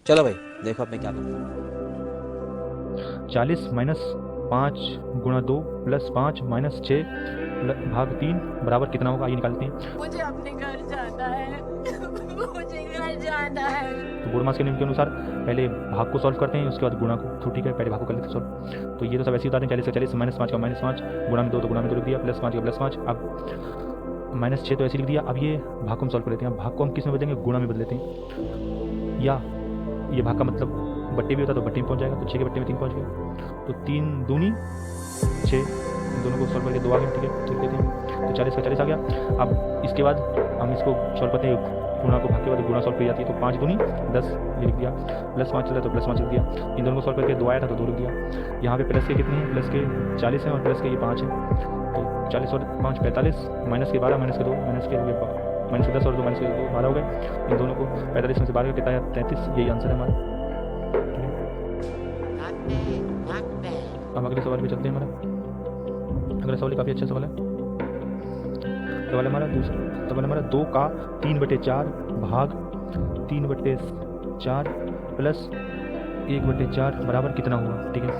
चलो भाई, देखो अब मैं क्या करूँ। 40 माइनस 5 गुणा 2 प्लस 5 माइनस 6 भाग 3 बराबर कितना होगा, ये निकालते हैं। मुझे अपने घर जाना है। मुझे घर जाना है। तो बोडमास के नियम के अनुसार पहले भाग को सॉल्व करते हैं, उसके बाद गुणा को। तो ठीक है, पहले भाग को कर लेते हैं सॉल्व। तो ये तो सब ऐसे ही उतारते हैं। 40 का 40, माइनस 5 का माइनस 5, गुणा में 2 तो गुणा में 2 लिख दिया, प्लस 5 का प्लस 5। अब माइनस 6 तो ऐसे लिख दिया। अब ये भाग को हम सॉल्व कर लेते हैं। भाग को हम किस में बदलेंगे, गुणा में बदल लेते हैं। या ये भाग का मतलब बट्टे भी होता तो बट्टे में पहुंच जाएगा। तो 6 के बट्टे में 3 पहुंच गया। तो 3 दूनी 6, इन दोनों को सॉल्व करके 2 आ गया। ठीक है, लिख देते हैं। तो 40 का 40 आ गया। अब इसके बाद हम इसको सॉल्व करते हैं। गुणा को भाग के बाद गुणा सॉल्व कर जाती है। तो 5 दूनी 10, ये लिख दिया। प्लस 5 चला तो प्लस 5 लिख दिया। इन दोनों को सॉल्व करके 2 आया था तो 2 लिख दिया। यहाँ पे प्लस के कितने हैं, प्लस के 40 हैं और प्लस के ये 5 है। तो 40 और 5 45, माइनस के 12, माइनस के 2, माइनस के माइनस के 10 और 2 माइनस के 2 12 हो गए। इन दोनों को 45 में से 12 कितना है, 33। यही आंसर है हमारा। अब अगले सवाल पे चलते हैं। हमारा अगला सवाल काफ़ी अच्छा सवाल है। सवाल हमारा दूसरा सवाल हमारा 2 का 3/4 भाग 3/4 प्लस 1/4 बराबर कितना हुआ। ठीक है,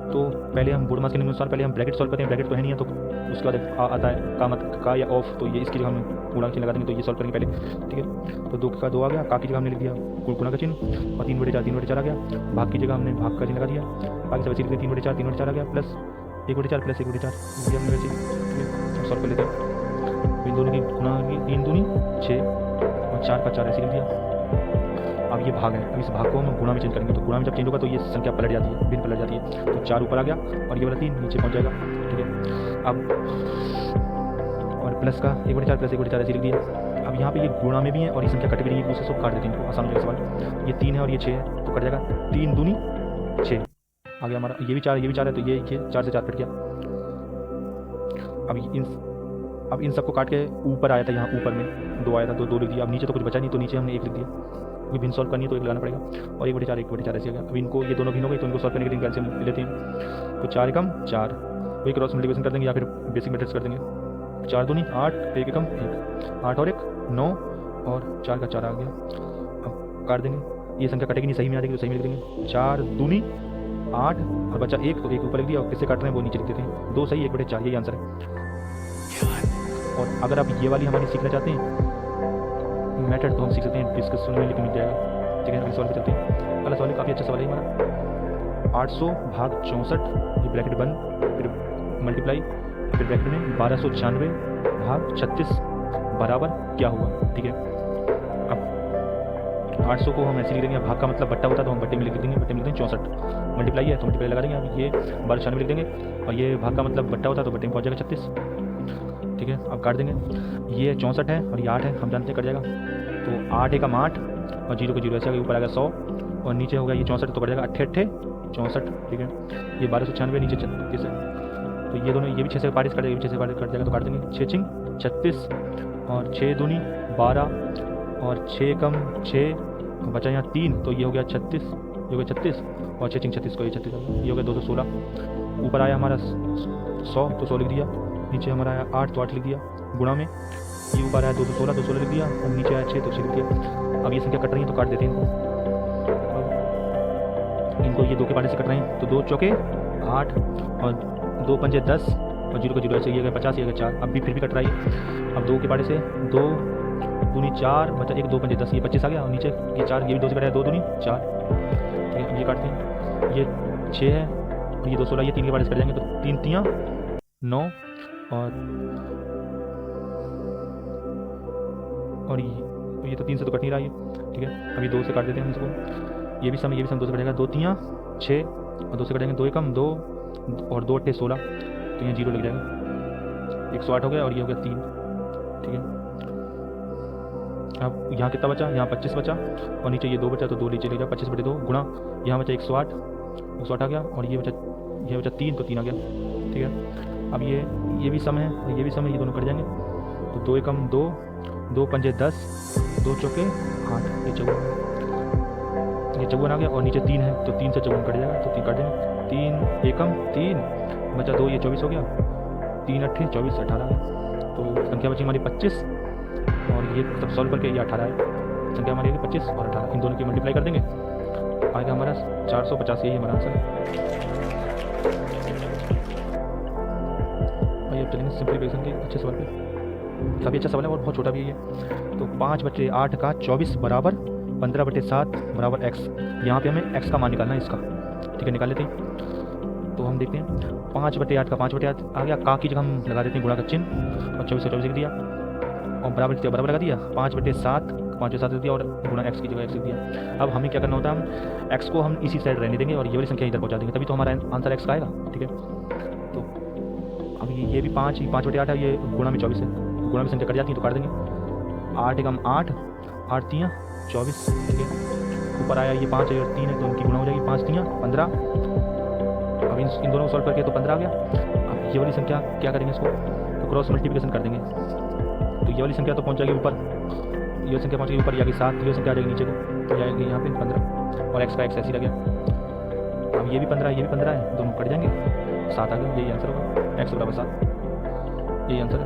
तो पहले हम बोडमास के नियम अनुसार पहले हम ब्रैकेट सॉल्व करते हैं। ब्रैकेट तो है नहीं है, तो उसके बाद आता है का मत का या ऑफ, तो ये इसकी जगह हम गुणा का चिन्ह लगा देंगे। तो ये सॉल्व करेंगे पहले। ठीक है, तो 2 का 2 आ गया, का की जगह हमने लिख दिया गुणा का चिन्ह, और 3/4 आ गया। भाग की जगह हमने भाग का चिन्ह लगा दिया। बाकी सब ऐसे लिख दिया, 3/4 आ गया, प्लस 1/4 प्लस 1/4 ये हमने वैसे। ठीक है, सॉल्व कर लेते हैं। इन दोनों की गुणा की 3 दूनी 6 और 4 का 4 ऐसे लिख दिया। अब ये भाग है, अब इस भाग को हम गुणा में चेंज करेंगे। तो गुणा में जब चेंज होगा तो ये संख्या पलट जाती है, भिन्न पलट जाती है। तो 4 ऊपर आ गया और ये वाला 3 नीचे पहुंच जाएगा। ठीक है, अब और प्लस का 1/4 प्लस 1/4 ऐसे लिख दिया। अब यहाँ पे ये गुणा में भी है और ये संख्या कट भी रही है, दूसरे सब काट देते हैं। तो आसान हो जाएगा सवाल। ये 3 है और ये 6 है तो कट जाएगा। 3 दूनी 6 आ गया हमारा। ये भी 4 है तो ये 4 से 4 कट गया। अब इन सबको काट के ऊपर आया था, यहाँ ऊपर में 2 आया था तो 2 लिख दिया। अब नीचे तो कुछ बचा नहीं, तो नीचे हमने 1 लिख दिया। क्योंकि भिन्न सॉल्व करनी है तो 1 लगाना पड़ेगा। और 1/4 ऐसे गया। अब इनको ये दोनों भिन्न हो गए तो इनको सॉल्व करने के लिए कैल्शियम ले लेते हैं। तो 4 एकम 4, वही क्रॉस मल्टीप्लिकेशन कर देंगे या फिर बेसिक मेथड्स कर देंगे। 4 दूनी 8, 1 एकम 1, 8 और 1 9 और 4 का 4 आ गया। अब काट देंगे, ये संख्या कटेगी नहीं, सही में आ जाएगी तो सही में लिख देंगे। 4 दूनी 8 और बचा 1 तो 1 ऊपर लिख दिया। और किससे काट रहे हैं वो नीचे लिख देते हैं। 2 सही 1/4, यही आंसर है। और अगर आप ये वाली हमारी सीखना चाहते हैं मेथड तो हम सीख सकते हैं, डिस्कशन में लिख मिल जाएगा। ठीक है, अगले सवाल पे चलते हैं। अगला सवाल काफ़ी अच्छा सवाल है हमारा। 800 भाग 64, ये ब्रैकेट बंद, फिर मल्टीप्लाई, फिर ब्रैकेट में 1296 भाग 36 बराबर क्या हुआ। ठीक है, अब 800 को हम ऐसे लिख देंगे। भाग का मतलब बट्टा होता है तो हम बट्टे में लिख देंगे, बट्टे में लिख देंगे 64। मल्टीप्लाई है तो मल्टीप्लाई लगा देंगे। अब ये 1296 लिख देंगे और ये भाग का मतलब बट्टा होता है तो बट्टे में पहुँच जाएगा 36। ठीक है, अब काट देंगे। ये 64 है और ये 8 है, हम जानते हैं कट जाएगा। तो 8 एकम 8 और 0 को 0 ऐसे आ गया। ऊपर आ गया 100 और नीचे हो गया ये 64 तो कट जाएगा 8 8 64। ठीक है, ये 1296 नीचे 36 है। तो ये दोनों, ये भी 6 से 5 कट जाएगा, ये भी 6 से 5 कट जाएगा तो काट देंगे। 6 छिंग 36 और 6 दूनी 12 और 6 कम 6 बचा यहाँ 3 तो ये हो गया 36, ये हो गया 36 और 6 छिंग 36 को ये 36 आ गया। ये हो गया 216। ऊपर आया हमारा 100 तो 100 लिख दिया। नीचे हमारा आया 8 तो 8 लिख दिया गुणा में। ये ऊपर आया 216 लिख दिया और नीचे आया 6 तो 6 लिख दिया। अब ये संख्या कट रही है तो काट देते हैं इनको। ये 2 के पाटे से कट रहे हैं तो 2 चौके 8 और 2 पंजे 10 और 0 को 0 ऐसे, ये गया 50, ये गया 4। अब भी फिर भी कट रहा है। अब 2 के पाटे से 2 दूनी 4 बचा 1 2 पंजे 10, ये 25 आ गया। और नीचे ये 4, ये भी 2 से कटा है, 2 दूनी 4। ठीक है, अब ये काटते हैं। ये 6 है और ये 216, ये 3 के पाटे से कट जाएंगे तो 3 तियाँ 9 और ये तो 3 से तो कट नहीं रहा है। ठीक है, अभी 2 से काट देते हैं हम इसको। ये भी सम 2 से कटेगा। 2 तियाँ 6 और 2 से कटेंगे 2 एकम 2 और 2 अट्ठे 16 तो यहाँ 0 लग जाएगा। 108 हो गया और ये हो गया 3। ठीक है, अब यहाँ कितना बचा, यहाँ 25 बचा और नीचे ये 2 बचा तो 2 नीचे ले गया। 25/2 गुणा यहाँ बचा 108 आ गया और ये बचा 3 तो 3 आ गया। ठीक है, अब ये भी सम है, ये भी सम है, ये दोनों कट जाएंगे तो 2 एकम 2 2 पंजे 10 2 चौके 8, ये 54 आ गया। और नीचे 3 है तो 3 से 54 कट जाएगा तो 3 काट देंगे। 3 एकम 3 बचा 2, ये 24 हो गया। 3 अट्ठे 24 18 आ गया। तो संख्या बची हमारी 25 और ये सब सॉल्व करके ये 18 है। संख्या हमारी आएगी 25 और 18, इन दोनों की मल्टीप्लाई कर देंगे, आएगा हमारा 450, यही हमारा आंसर है। भाई अब चलेंगे सिंप्लीफिकेशन के अच्छे सवाल पे, काफ़ी अच्छा सवाल है और बहुत छोटा भी है ये। तो 5/8 का 24 बराबर 15/7 बराबर x, यहाँ पे हमें x का मान निकालना है इसका, ठीक है, निकाल लेते हैं। तो हम देखते हैं 5/8 का 5/8 आ गया, का की जगह हम लगा देते हैं गुणा का चिन्ह और 24 से 24 लिख दिया और बराबर लगा दिया, 5/7 5/7 लिख दिया और गुणा x की जगह x लिख दिया। अब हमें क्या करना होता है, हम x को हम इसी साइड रहने देंगे और ये वाली संख्या इधर पहुँचा देंगे, तभी तो हमारा आंसर x का आएगा, ठीक है। तो अब ये भी 5/8 है, ये गुणा में 24 है, गुणा में संख्या कट जाती है तो काट देंगे, 8 एकम 8 8 3 24, ठीक है। ऊपर आया ये 5 और 3 है तो उनकी गुणा हो जाएगी, 5 3 15। अब इन दोनों को सॉल्व करके तो 15 आ गया। अब ये वाली संख्या क्या करेंगे, इसको तो क्रॉस मल्टीप्लिकेशन कर देंगे, तो ये वाली संख्या तो पहुंच जाएगी ऊपर, ये संख्या पहुंच गई ऊपर, जाएगी 7, ये संख्या आ जाएगी नीचे को, तो जाएगी यहाँ पे 15 और x का x ऐसे ही रह गया। अब ये भी 15 ये भी 15 है, दोनों कट जाएंगे, 7 आ गया, यही आंसर होगा, x बराबर 7, यही आंसर है।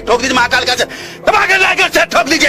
ठोक दीजिए महाकाल का, ठोक दीजिए।